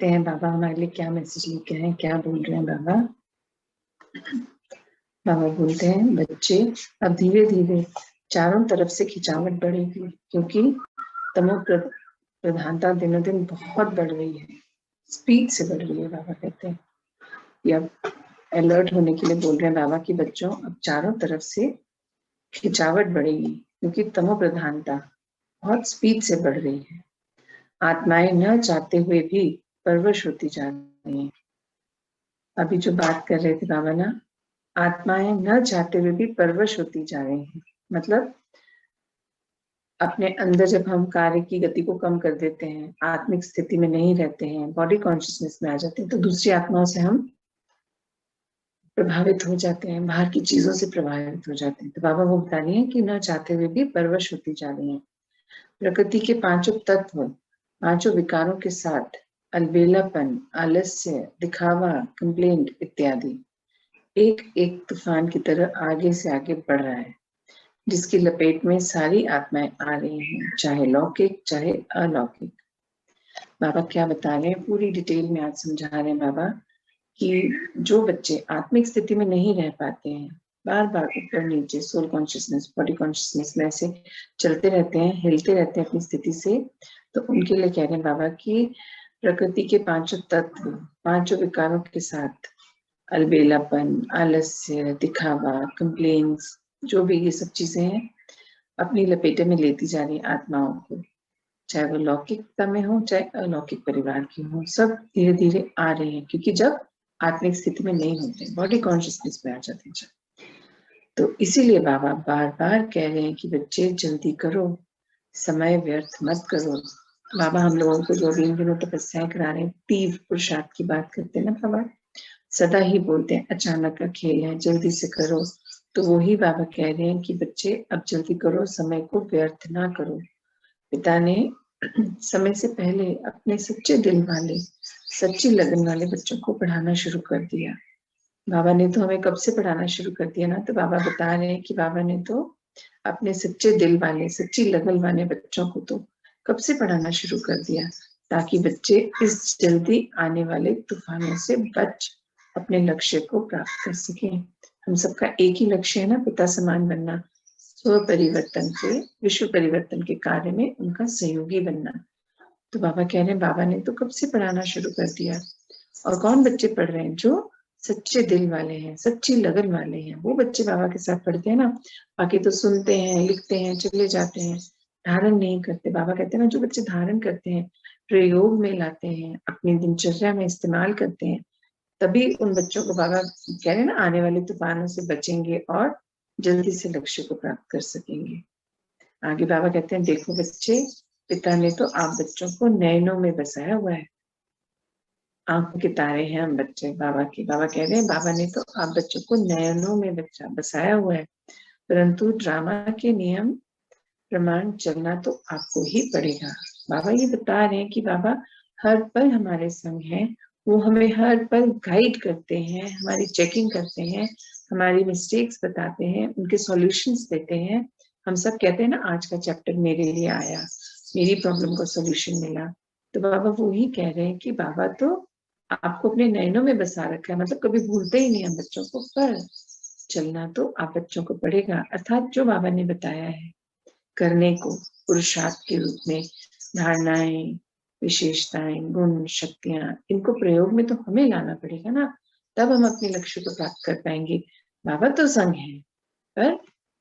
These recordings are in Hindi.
हैं बाबा हमारे लिए क्या मैसेज लेके आए, क्या बोल रहे हैं बाबा। बाबा बोलते हैं बच्चे अब धीरे धीरे चारों तरफ से खिंचावट बढ़ेगी, क्योंकि तमो प्रधानता दिनों दिन बहुत बढ़ रही है, स्पीड से बढ़ रही है। बाबा कहते हैं या अलर्ट होने के लिए बोल रहे हैं बाबा कि बच्चों अब चारों तरफ से खिंचावट बढ़ेगी, क्योंकि तमो प्रधानता बहुत स्पीड से बढ़ रही है। आत्माएं न चाहते हुए भी परवश होती जा रही हैं। अभी जो बात कर रहे थे बाबा ना, आत्माएं न चाहते हुए भी परवश होती जा रही हैं। मतलब अपने अंदर जब हम कार्य की गति को कम कर देते हैं, आत्मिक स्थिति में नहीं रहते हैं, बॉडी कॉन्शियसनेस में आ जाते हैं, तो दूसरी आत्माओं से हम प्रभावित हो जाते हैं, बाहर की चीजों से प्रभावित हो जाते हैं। तो बाबा वो बता रही है कि न चाहते हुए भी परवश होती जा रही है। प्रकृति के पांचों तत्व पांचों विकारों के साथ अलबेलापन, आलस्य, दिखावा, कंप्लेंट इत्यादि एक एक तूफान की तरह आगे से आगे बढ़ रहा है, जिसकी लपेट में सारी आत्माएं आ रही हैं, चाहे लौकिक चाहे अलौकिक। बाबा क्या बता रहे हैं, पूरी डिटेल में आज समझा रहे हैं बाबा कि जो बच्चे आत्मिक स्थिति में नहीं रह पाते हैं, बार बार ऊपर नीचे सोल कॉन्शियसनेस, बॉडी कॉन्शियसनेस में ऐसे चलते रहते हैं, हिलते रहते हैं अपनी स्थिति से, तो उनके लिए कह रहे हैं बाबा कि प्रकृति के पांचों तत्व पांचों विकारों के साथ अलबेलापन, आलस्य, दिखावा, कंप्लेन्स, जो भी ये सब चीजें हैं, अपनी लपेटे में लेती जा रही आत्माओं को, चाहे वो लौकिकता में हो चाहे अलौकिक परिवार की हो, सब धीरे धीरे आ रहे हैं, क्योंकि जब आत्मिक स्थिति में नहीं होते, बॉडी कॉन्शियसनेस में आ जाते हैं। तो इसीलिए बाबा बार बार कह रहे हैं कि बच्चे जल्दी करो, समय व्यर्थ मत करो। बाबा हम लोगों को जो भी इन दिनों तपस्याएं करा रहे हैं, तीव्र पुरुषार्थ की बात करते हैं ना बाबा, सदा ही बोलते हैं अचानक का खेल है, जल्दी से करो। तो वही बाबा कह रहे हैं कि बच्चे अब जल्दी करो, समय को व्यर्थ ना करो। पिता ने समय से पहले अपने सच्चे दिल वाले, सच्ची लगन वाले बच्चों को पढ़ाना शुरू कर दिया। बाबा ने तो हमें कब से पढ़ाना शुरू कर दिया ना, तो बाबा बता रहे हैं कि बाबा ने तो अपने सच्चे दिल वाले, सच्ची लगन वाले बच्चों को तो कब से पढ़ाना शुरू कर दिया, ताकि बच्चे इस जल्दी आने वाले तूफानों से बच अपने लक्ष्य को प्राप्त कर सकें। हम सबका एक ही लक्ष्य है ना, पिता समान बनना, स्व परिवर्तन के, विश्व परिवर्तन के कार्य में उनका सहयोगी बनना। तो बाबा कह रहे हैं बाबा ने तो कब से पढ़ाना शुरू कर दिया। और कौन बच्चे पढ़ रहे हैं? जो सच्चे दिल वाले हैं, सच्ची लगन वाले हैं, वो बच्चे बाबा के साथ पढ़ते हैं ना। बाकी तो सुनते हैं, लिखते हैं, चले जाते हैं, धारण नहीं करते। बाबा कहते हैं ना, जो बच्चे धारण करते हैं, प्रयोग में लाते हैं, अपनी दिनचर्या में इस्तेमाल करते हैं, तभी उन बच्चों को बाबा कह रहे हैं ना, आने वाले तूफानों से बचेंगे और जल्दी से लक्ष्य को प्राप्त कर सकेंगे। आगे बाबा कहते हैं देखो बच्चे, पिता ने तो आप बच्चों को नयनों में बसाया हुआ है। आंखों के तारे हैं हम बच्चे बाबा के। बाबा कह रहे हैं बाबा ने तो आप बच्चों को नयनों में बसाया हुआ है, परंतु ड्रामा के नियम प्रमाण चलना तो आपको ही पड़ेगा। बाबा ये बता रहे हैं कि बाबा हर पल हमारे संग हैं, वो हमें हर पल गाइड करते हैं, हमारी चेकिंग करते हैं, हमारी मिस्टेक्स बताते हैं, उनके सॉल्यूशंस देते हैं। हम सब कहते हैं ना, आज का चैप्टर मेरे लिए आया, मेरी प्रॉब्लम का सॉल्यूशन मिला। तो बाबा वो ही कह रहे हैं कि बाबा तो आपको अपने नयनों में बसा रखा है, मतलब कभी भूलते ही नहीं हम बच्चों को, पर चलना तो आप बच्चों को पड़ेगा। अर्थात जो बाबा ने बताया है करने को पुरुषार्थ के रूप में, धारणाएं, विशेषताएं, गुण, शक्तियां, इनको प्रयोग में तो हमें लाना पड़ेगा ना, तब हम अपने लक्ष्य को प्राप्त कर पाएंगे। बाबा तो संग है, पर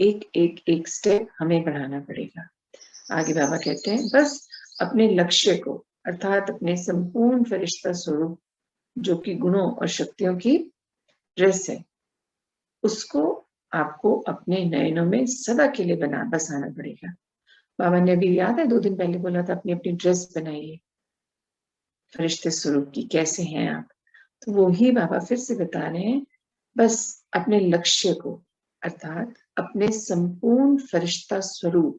एक एक एक स्टेप हमें बढ़ाना पड़ेगा। आगे बाबा कहते हैं बस अपने लक्ष्य को, अर्थात अपने संपूर्ण फरिश्ता स्वरूप, जो कि गुणों और शक्तियों की ड्रेस है, उसको आपको अपने नयनों में सदा के लिए बसाना पड़ेगा। बाबा ने अभी याद है 2 दिन पहले बोला था अपनी अपनी ड्रेस बनाइए फरिश्ते स्वरूप की, कैसे हैं आप। तो वो ही बाबा फिर से बता रहे हैं, बस अपने लक्ष्य को, अर्थात अपने संपूर्ण फरिश्ता स्वरूप।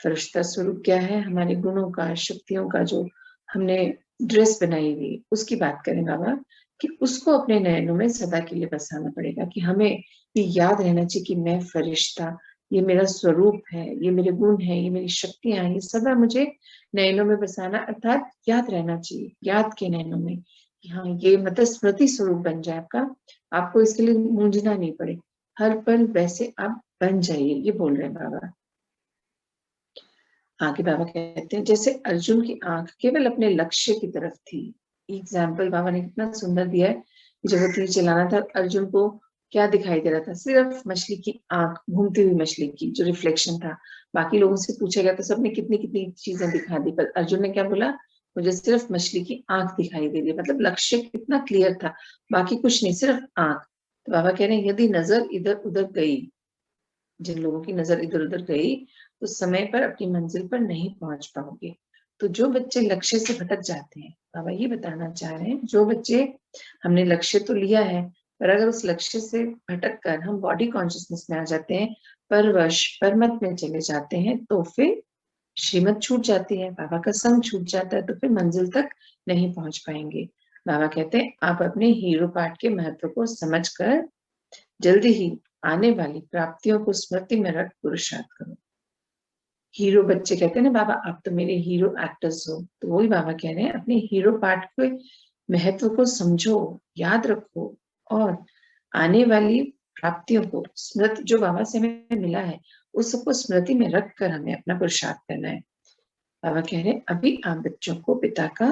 फरिश्ता स्वरूप क्या है? हमारे गुणों का, शक्तियों का जो हमने ड्रेस बनाई हुई, उसकी बात करें बाबा, कि उसको अपने नयनों में सदा के लिए बसाना पड़ेगा। कि हमें ये याद रहना चाहिए कि मैं फरिश्ता, ये मेरा स्वरूप है, ये मेरे गुण है, ये मेरी शक्तियां हैं, ये सदा मुझे नयनों में बसाना, अर्थात याद रहना चाहिए, याद के नयनों में कि हाँ ये मतलब स्मृति स्वरूप बन जाए आपका, आपको इसके लिए मूंझना नहीं पड़े, हर पल वैसे आप बन जाइए, ये बोल रहे हैं बाबा। आगे बाबा कहते हैं जैसे अर्जुन की आंख केवल अपने लक्ष्य की तरफ थी। एग्जाम्पल बाबा ने कितना सुंदर दिया है। जब वो तीर चलाना था अर्जुन को क्या दिखाई दे रहा था? सिर्फ मछली की आंख, घूमती हुई मछली की जो रिफ्लेक्शन था। बाकी लोगों से पूछा गया तो सबने कितनी कितनी चीजें दिखा दी, पर अर्जुन ने क्या बोला? मुझे सिर्फ मछली की आंख दिखाई दे रही। मतलब लक्ष्य कितना क्लियर था, बाकी कुछ नहीं, सिर्फ आंख। तो बाबा कह रहे हैं यदि नजर इधर उधर गई, जिन लोगों की नजर इधर उधर गई तो समय पर अपनी मंजिल पर नहीं पहुंच पाओगे। तो जो बच्चे लक्ष्य से भटक जाते हैं, बाबा ये बताना चाह रहे हैं, जो बच्चे, हमने लक्ष्य तो लिया है पर अगर उस लक्ष्य से भटक कर हम बॉडी कॉन्शियसनेस में आ जाते हैं, परवश परमत में चले जाते हैं, तो फिर श्रीमत छूट जाती है, बाबा का संग छूट जाता है, तो फिर मंजिल तक नहीं पहुंच पाएंगे। बाबा कहते हैं आप अपने हीरो पार्ट के महत्व को समझकर जल्दी ही आने वाली प्राप्तियों को स्मृति में रख पुरुषार्थ करो। हीरो बच्चे कहते हैं ना बाबा आप तो मेरे हीरो एक्टर्स हो, तो वही बाबा कह रहे हैं अपने हीरो पार्ट के महत्व को समझो, याद रखो, और आने वाली प्राप्तियों को स्मृति, जो बाबा से हमें मिला है उस सबको स्मृति में रख कर हमें अपना पुरुषार्थ करना है। बाबा कह रहे हैं अभी आप बच्चों को पिता का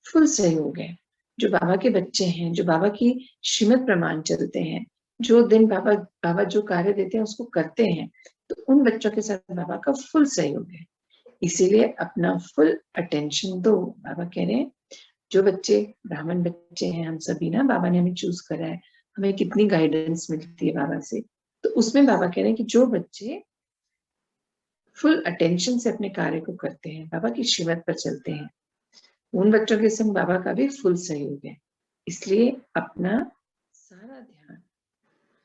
फुल सहयोग है। जो बाबा के बच्चे हैं, जो बाबा की श्रीमत प्रमाण चलते हैं, जो दिन बाबा बाबा जो कार्य देते हैं उसको करते हैं, तो उन बच्चों के साथ बाबा का फुल सहयोग है। इसीलिए अपना फुल अटेंशन दो। बाबा कह रहे हैं जो बच्चे ब्राह्मण बच्चे हैं, हम सभी ना, बाबा ने हमें चूज करा है, हमें कितनी गाइडेंस मिलती है बाबा से, तो उसमें बाबा कह रहे हैं कि जो बच्चे फुल अटेंशन से अपने कार्य को करते हैं, बाबा की श्रीमत पर चलते हैं, उन बच्चों के संग बाबा का भी फुल सहयोग है। इसलिए अपना सारा ध्यान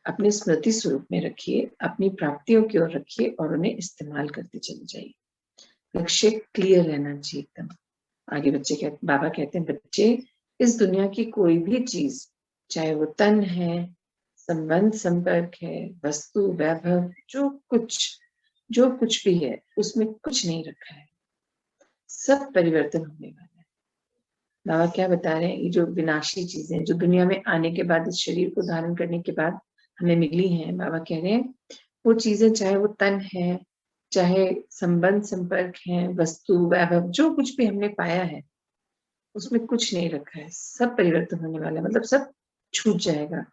अपने स्मृति स्वरूप में रखिए, अपनी प्राप्तियों की ओर रखिए और उन्हें इस्तेमाल करते चले जाइए। लक्ष्य क्लियर रहना चाहिए एकदम। आगे बाबा कहते हैं बच्चे इस दुनिया की कोई भी चीज, चाहे वो तन है, संबंध संपर्क है, वस्तु वैभव, जो कुछ भी है उसमें कुछ नहीं रखा है, सब परिवर्तन होने वाला है। बाबा क्या बता रहे हैं, ये जो विनाशी चीजें जो दुनिया में आने के बाद, इस शरीर को धारण करने के बाद हमें मिली हैं, बाबा कह रहे हैं वो चीजें, चाहे वो तन है, चाहे संबंध संपर्क है, वस्तु वैभव, जो कुछ भी हमने पाया है उसमें कुछ नहीं रखा है, सब परिवर्तन होने वाला है, मतलब सब छूट जाएगा।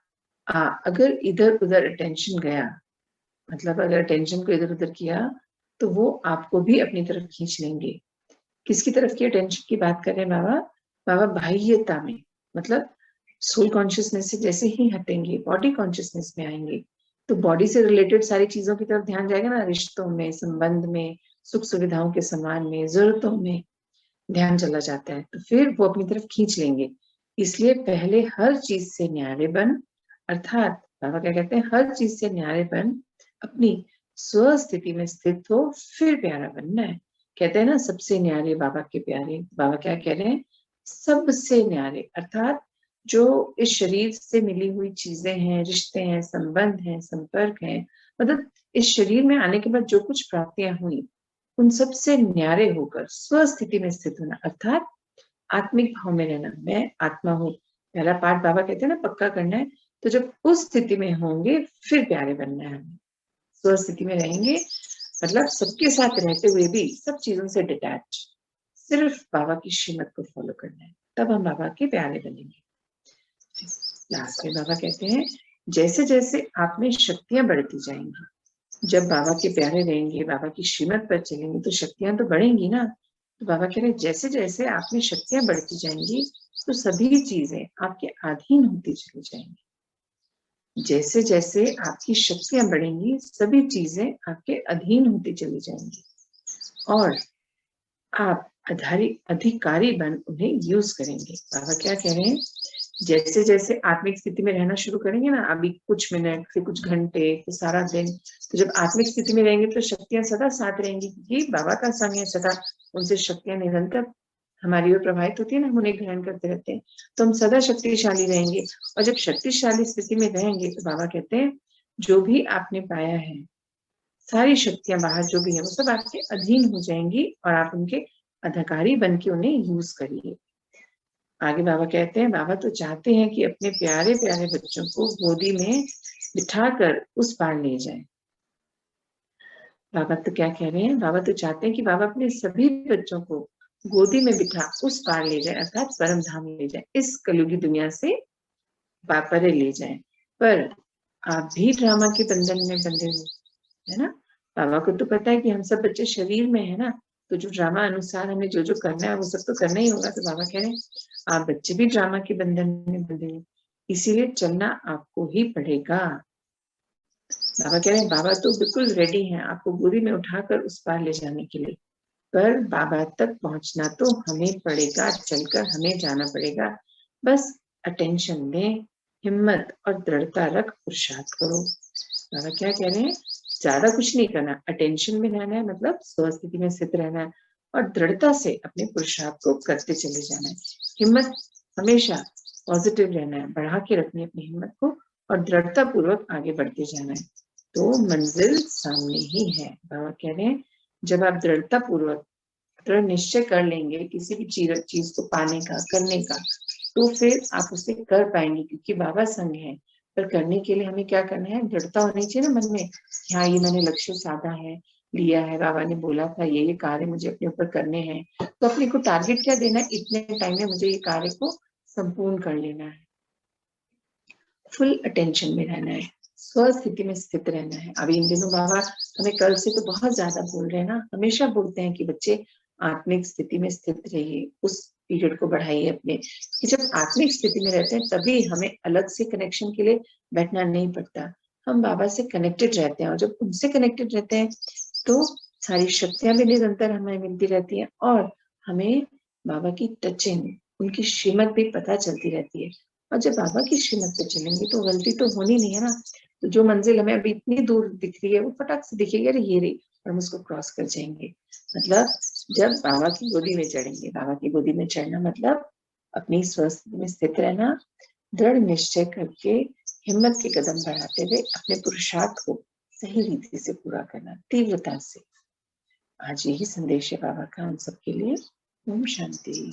अगर इधर उधर अटेंशन गया, मतलब अगर अटेंशन को इधर उधर किया तो वो आपको भी अपनी तरफ खींच लेंगे। किसकी तरफ की अटेंशन की बात कर रहे हैं बाबा? बाबा बाह्यता में, मतलब सोल कॉन्शियसनेस से जैसे ही हटेंगे बॉडी कॉन्शियसनेस में आएंगे, तो बॉडी से रिलेटेड सारी चीजों की तरफ ध्यान जाएगा ना, रिश्तों में, संबंध में, सुख सुविधाओं के समान में, जरूरतों में ध्यान चला जाता है, तो फिर वो अपनी तरफ खींच लेंगे। इसलिए पहले हर चीज से न्यारे बन, अर्थात बाबा क्या कहते हैं, हर चीज से न्यारे बन, अपनी स्व स्थिति में स्थित हो, फिर प्यारा बनना है। कहते हैं ना सबसे न्यारे बाबा के प्यारे। बाबा क्या कह रहे हैं, सबसे न्यारे, अर्थात जो इस शरीर से मिली हुई चीजें हैं, रिश्ते हैं, संबंध हैं, संपर्क हैं, मतलब इस शरीर में आने के बाद जो कुछ प्राप्तियां हुई उन सबसे न्यारे होकर स्वस्थिति में स्थित होना, अर्थात आत्मिक भाव में रहना, मैं आत्मा हूँ। पहला पाठ बाबा कहते हैं ना पक्का करना है, तो जब उस स्थिति में होंगे फिर प्यारे बनना है हमें। स्वस्थिति में रहेंगे मतलब सबके साथ रहते हुए भी सब चीजों से डिटैच, सिर्फ बाबा की श्रीमत को फॉलो करना है, तब हम बाबा के प्यारे बनेंगे। लास्ट में बाबा कहते हैं जैसे जैसे आप में शक्तियां बढ़ती जाएंगी, जब बाबा के प्यारे रहेंगे, बाबा की श्रीमत पर चलेंगे, तो शक्तियां तो बढ़ेंगी ना। तो बाबा कह रहे जैसे जैसे आप में शक्तियां बढ़ती जाएंगी तो सभी चीजें आपके अधीन होती चली जाएंगी। जैसे जैसे आपकी शक्तियां बढ़ेंगी सभी चीजें आपके अधीन होती चली जाएंगी और आप अधिकारी बन उन्हें यूज करेंगे। बाबा क्या कह रहे हैं, जैसे जैसे आत्मिक स्थिति में रहना शुरू करेंगे ना, अभी कुछ मिनट, फिर कुछ घंटे, फिर सारा दिन, तो जब आत्मिक स्थिति में रहेंगे तो शक्तियां सदा साथ रहेंगी, क्योंकि बाबा का संग है सदा, उनसे शक्तियां निरंतर हमारी ओर प्रभावित होती है ना, हम उन्हें ग्रहण करते रहते हैं, तो हम सदा शक्तिशाली रहेंगे। और जब शक्तिशाली स्थिति में रहेंगे तो बाबा कहते हैं जो भी आपने पाया है सारी शक्तियां बाहर जो भी है वो सब आपके अधीन हो जाएंगी और आप उनके अधिकारी बन के उन्हें यूज करिए। आगे बाबा कहते हैं, बाबा तो चाहते हैं कि अपने प्यारे प्यारे बच्चों को गोदी में बिठाकर उस पार ले जाए। बाबा तो क्या कह रहे हैं, बाबा तो चाहते हैं कि बाबा अपने सभी बच्चों को गोदी में बिठा उस पार ले जाए, अर्थात परम धाम ले जाए, इस कलयुगी दुनिया से परे ले जाए। पर आप भी ड्रामा के बंधन में बंधे हो, है ना। बाबा को तो पता है कि हम सब बच्चे शरीर में है ना, तो जो ड्रामा अनुसार हमें जो जो करना है वो सब तो करना ही होगा। तो बाबा कह रहे हैं आप बच्चे भी ड्रामा के बंधन में बंधे हो, इसीलिए चलना आपको ही पड़ेगा। बाबा कह रहे हैं बाबा तो बिल्कुल रेडी हैं आपको गोदी में उठाकर उस पार ले जाने के लिए, पर बाबा तक पहुंचना तो हमें पड़ेगा, चलकर हमें जाना पड़ेगा। बस अटेंशन दें, हिम्मत और दृढ़ता रख पुरुषार्थ करो। बाबा क्या कह रहे हैं, ज्यादा कुछ नहीं करना, अटेंशन में रहना है, मतलब स्वस्थिति में स्थित रहना है और दृढ़ता से अपने पुरुषार्थ को करते चले जाना है। हिम्मत हमेशा पॉजिटिव रहना है, बढ़ा के रखनी है अपनी हिम्मत को और दृढ़ता पूर्वक आगे बढ़ते जाना है, तो मंजिल सामने ही है। बाबा कह रहे हैं जब आप दृढ़ता पूर्वक दृढ़ निश्चय कर लेंगे किसी भी चीज को पाने का, करने का, तो फिर आप उसे कर पाएंगे, क्योंकि बाबा संग है। पर करने के लिए हमें क्या करना है, दृढ़ता होनी चाहिए ना मन में, हाँ ये मैंने लक्ष्य साधा है, लिया है, बाबा ने बोला था ये कार्य मुझे अपने ऊपर करने हैं, तो अपने को टारगेट क्या देना है, इतने टाइम में मुझे ये कार्य को संपूर्ण कर लेना है। फुल अटेंशन में रहना है, स्वस्थिति में स्थित रहना है। अभी इन दिनों बाबा हमें कल से तो बहुत ज्यादा बोल रहे हैं ना, हमेशा बोलते हैं कि बच्चे आत्मिक स्थिति में स्थित रहिए, उस पीरियड को बढ़ाइए अपने, कि जब आत्मिक स्थिति में रहते हैं तभी हमें अलग से कनेक्शन के लिए बैठना नहीं पड़ता, हम बाबा से कनेक्टेड रहते हैं, और जब उनसे कनेक्टेड रहते हैं तो सारी शक्तियां भी निरंतर हमें मिलती रहती हैं और हमें बाबा की टचिंग, उनकी श्रीमत भी पता चलती रहती है। और जब बाबा की श्रीमत पे चलेंगे तो गलती तो होनी नहीं है ना, तो जो मंजिल हमें अभी इतनी दूर दिख रही है वो फटाक से दिखेगी, अरे ये रही, और हम उसको क्रॉस कर जाएंगे। मतलब जब बाबा की गोदी में चढ़ेंगे, बाबा की गोदी में चढ़ना मतलब अपनी स्वस्थ में स्थित रहना, दृढ़ निश्चय करके हिम्मत के कदम बढ़ाते हुए अपने पुरुषार्थ को सही रीति से पूरा करना, तीव्रता से। आज यही संदेश है बाबा का हम सबके लिए। ओम शांति।